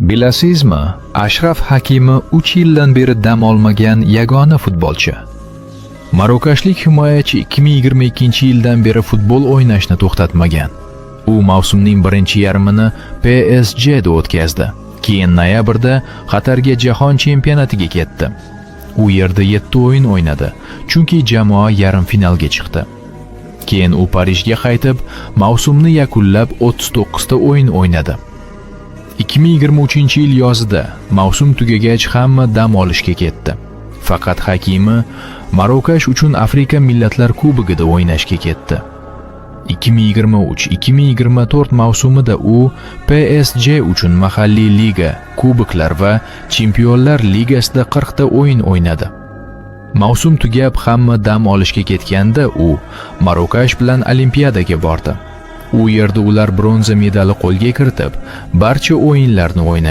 Bilasizmi, Ashraf Hakimi 3 yildan beri dam olmagan yagona futbolchi. Marokashlik himoyachi 2022-yildan beri futbol o'ynashni to'xtatmagan. U mavsumning birinchi yarmini PSG da o'tkazdi. Keyin noyabrda Qatarga jahon chempionatiga ketdi. U yerda 7 o'yin o'ynadi, chunki jamoa yarim finalga chiqdi. Keyin u Parijga qaytib, mavsumni yakunlab 39 ta o'yin o'ynadi. 2023-yil yozida mavsum tugagach hamma dam olishga ketdi. Faqat Hakimi Marokash uchun Afrika Millatlar Kubogida o'ynashga ketdi. 2023-2024 mavsumida u PSG uchun mahalliy liga, kuboklar va Chempionlar Ligasida 40 ta o'yin o'ynadi. Mavsum tugab hamma dam olishga ketganda u Marokash bilan Olimpiadaga bordi. U yerda ular bronza medali qo'lga kiritib, barcha o'yinlarni o'ynadi.